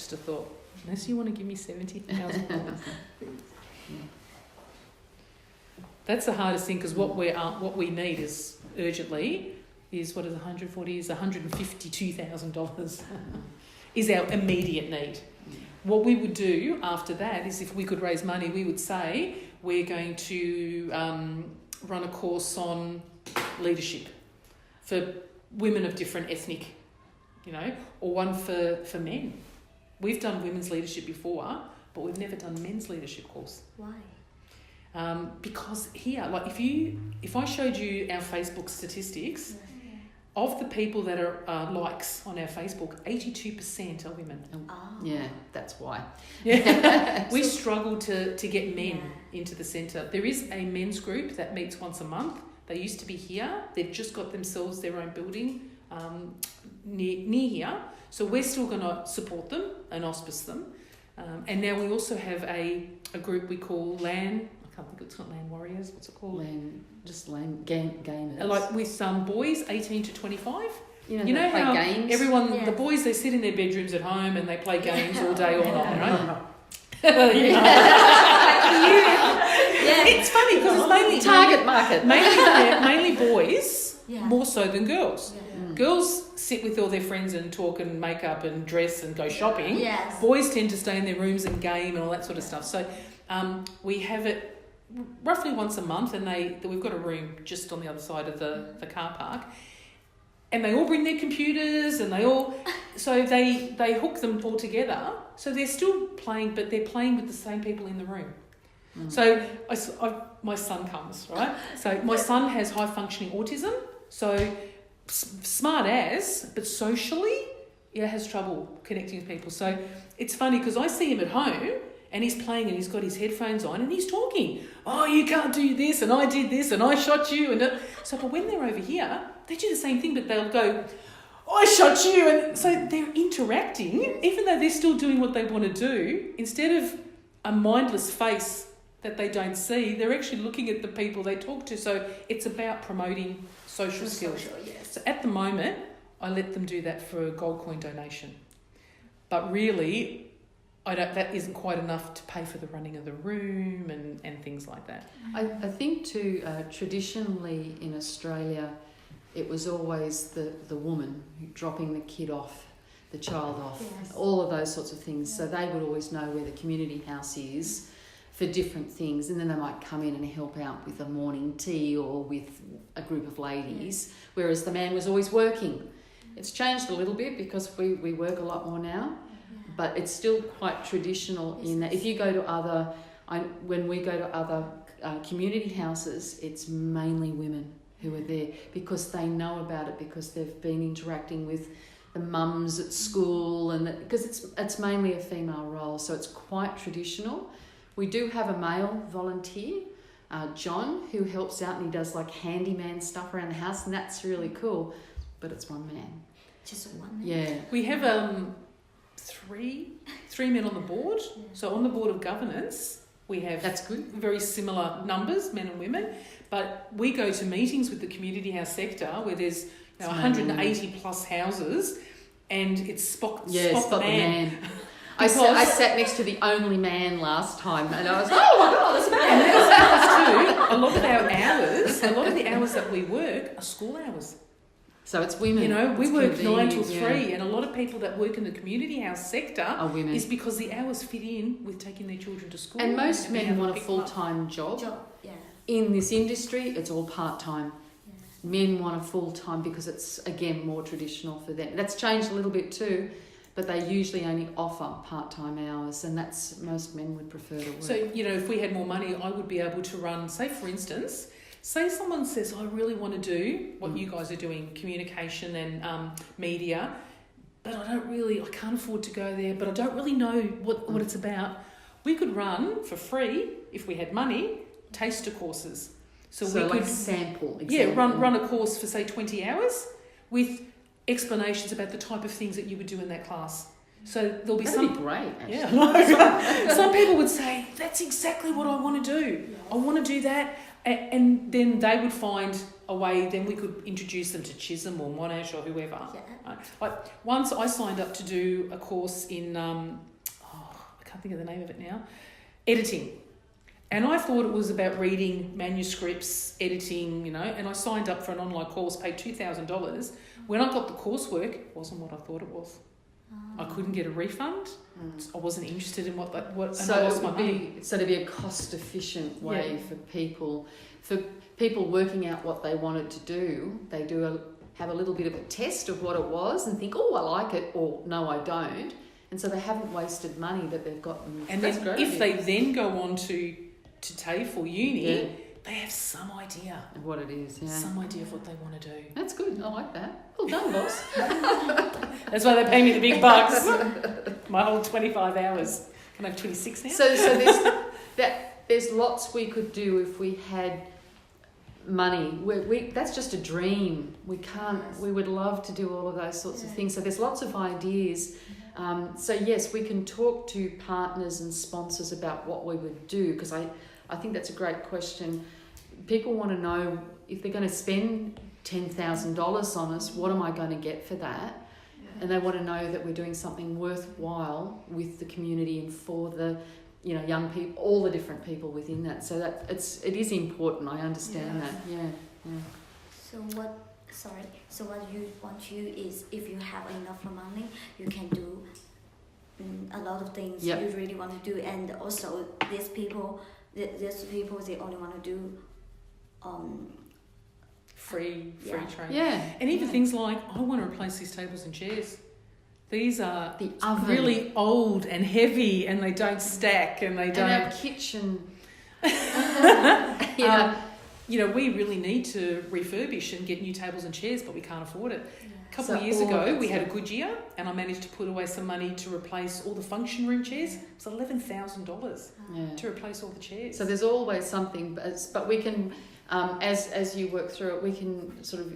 just a thought, unless you want to give me $70,000. That's the hardest thing, because what we need is urgently is, what is 140, is $152,000 is our immediate need. What we would do after that is, if we could raise money, we would say we're going to run a course on leadership for women of different ethnic, or one for men. We've done women's leadership before, but we've never done men's leadership course. Why? Because here, like if I showed you our Facebook statistics, of the people that are likes on our Facebook, 82% are women. Oh. Yeah, that's why. Yeah. We struggle to get men into the centre. There is a men's group that meets once a month. They used to be here. They've just got themselves their own building near here. So we're still going to support them and auspice them. And now we also have a group we call LAN. I think it's not Land Warriors. What's it called? Land gamers. Like with some boys, 18 to 25. You know how games? everyone, the boys, they sit in their bedrooms at home and they play games all day, all night, right? It's funny because it's mainly target market. Mainly boys, more so than girls. Yeah. Girls sit with all their friends and talk and make up and dress and go shopping. Yes. Boys tend to stay in their rooms and game and all that sort of stuff. So we have it roughly once a month, and we've got a room just on the other side of the car park, and they all bring their computers, and they hook them all together, so they're still playing, but they're playing with the same people in the room. So my son comes, right? So my son has high functioning autism, so smart as, but socially has trouble connecting with people. So it's funny because I see him at home and he's playing and he's got his headphones on and he's talking. Oh, you can't do this, and I did this, and I shot you. But when they're over here, they do the same thing, but they'll go, I shot you. And so they're interacting, even though they're still doing what they want to do. Instead of a mindless face that they don't see, they're actually looking at the people they talk to. So it's about promoting social skills. So at the moment, I let them do that for a gold coin donation. But really, that isn't quite enough to pay for the running of the room and things like that. I think too, traditionally in Australia, it was always the woman dropping the child off, all of those sorts of things. So they would always know where the community house is for different things, and then they might come in and help out with a morning tea or with a group of ladies, whereas the man was always working. It's changed a little bit because we work a lot more now. But it's still quite traditional in that if you go to when we go to other community houses, it's mainly women who are there because they know about it, because they've been interacting with the mums at school, and because it's mainly a female role, so it's quite traditional. We do have a male volunteer, John, who helps out and he does like handyman stuff around the house, and that's really cool. But it's one man. Just one man. Yeah. We have three men on the board. So on the board of governance, we have that's good. Very similar numbers, men and women. But we go to meetings with the community house sector where there's 180 plus houses, and it's spot the man. I sat next to the only man last time, and I was like, oh my God, there's a man. And that's too. A lot of the hours that we work are school hours. So it's women. We work 9 till 3, and a lot of people that work in the community house sector are women. Is because the hours fit in with taking their children to school. And most men want a full-time job. In this industry, it's all part-time. Yeah. Men want a full-time because it's, again, more traditional for them. That's changed a little bit too, but they usually only offer part-time hours, and that's most men would prefer to work. So, if we had more money, I would be able to run, say for instance, someone says, I really want to do what you guys are doing, communication and media, but I can't afford to go there, but I don't really know what it's about. We could run for free, if we had money, taster courses. So we like could sample. Run a course for, say, 20 hours with explanations about the type of things that you would do in that class. So there'll be That'd be great, actually. Yeah. Some people would say, that's exactly what I want to do. I want to do that. And then they would find a way, then we could introduce them to Chisholm or Monash or whoever. Yeah. Like once I signed up to do a course in, I can't think of the name of it now, editing. And I thought it was about reading manuscripts, editing, and I signed up for an online course, paid $2,000. When I got the coursework, it wasn't what I thought it was. I couldn't get a refund. I wasn't interested in what I lost my money. So to be a cost-efficient way for people working out what they wanted to do, they have a little bit of a test of what it was and think, oh, I like it, or no, I don't. And so they haven't wasted money that they've gotten. And then if they then go on to TAFE or uni, they have some idea of what it is. Yeah. Some idea of what they want to do. That's good. I like that. Well done, boss. That's why they pay me the big bucks. My whole 25 hours. Can I have 26 now? So there's lots we could do if we had money. That's just a dream. We can't. We would love to do all of those sorts of things. So there's lots of ideas. So yes, we can talk to partners and sponsors about what we would do, because I think that's a great question. People want to know if they're going to spend $10,000 on us, what am I going to get for that? Yeah. And they want to know that we're doing something worthwhile with the community and for the young people, all the different people within that. So that it is important. I understand that. Yeah. So what you want to is, if you have enough money, you can do a lot of things you really want to do. And also these people they only want to do free training. Yeah. And even things like, I want to replace these tables and chairs. These are the oven. Really old and heavy, and they don't stack, and they don't. And our kitchen. We really need to refurbish and get new tables and chairs, but we can't afford it. Yeah. A couple of years ago, we had a good year, and I managed to put away some money to replace all the function room chairs. It was $11,000 to replace all the chairs. So there's always something, but we can, as you work through it, we can sort of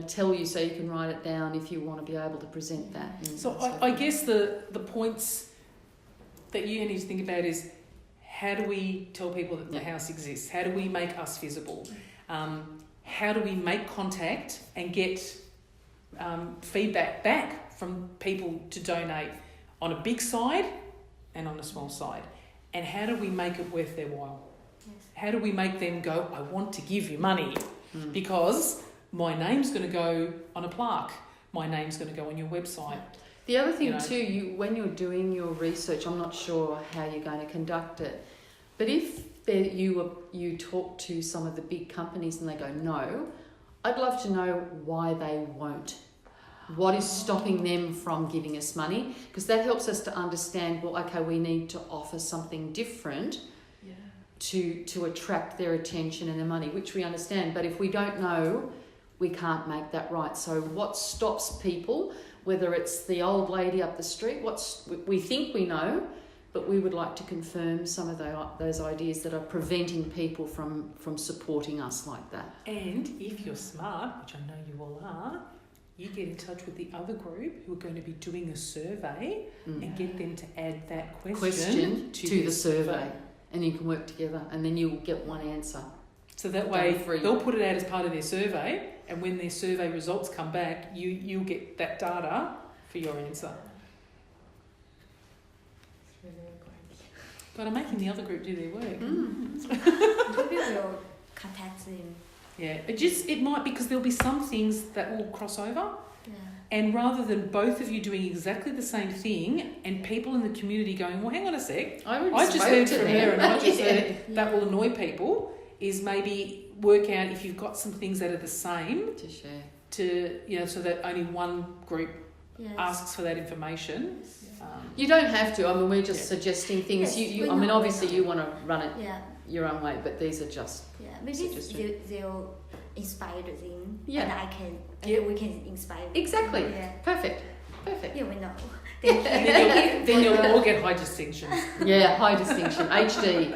tell you, so you can write it down if you want to be able to present that. So I guess the points that you need to think about is, how do we tell people that the house exists? How do we make us visible? How do we make contact and get feedback back from people to donate on a big side and on a small side? And how do we make it worth their while? Yes. How do we make them go, I want to give you money because my name's going to go on a plaque. My name's going to go on your website. The other thing too, when you're doing your research, I'm not sure how you're going to conduct it, but if you talk to some of the big companies and they go no, I'd love to know why they won't. What is stopping them from giving us money? Because that helps us to understand, well, okay, we need to offer something different to attract their attention and their money, which we understand. But if we don't know, we can't make that right. So what stops people, whether it's the old lady up the street, we think we know, but we would like to confirm some of those ideas that are preventing people from supporting us like that. And if you're smart, which I know you all are, you get in touch with the other group who are going to be doing a survey and get them to add that question to the survey. And you can work together, and then you'll get one answer. So that way they'll put it out as part of their survey, and when their survey results come back, you'll get that data for your answer. But I'm making the other group do their work. Maybe we'll contact them. Yeah, it might, because there'll be some things that will cross over. Yeah. And rather than both of you doing exactly the same thing and people in the community going, well, hang on a sec, I just heard from her and I just heard that will annoy people, is maybe work out if you've got some things that are the same to share, so that only one group asks for that information. You don't have to. I mean, we're just suggesting things. Yes, Obviously you want to run it your own way, but these are just maybe they'll inspire them, and we can inspire them. Exactly. Perfect. Yeah, we know. Then you'll all get high distinction. Yeah, high distinction. HD.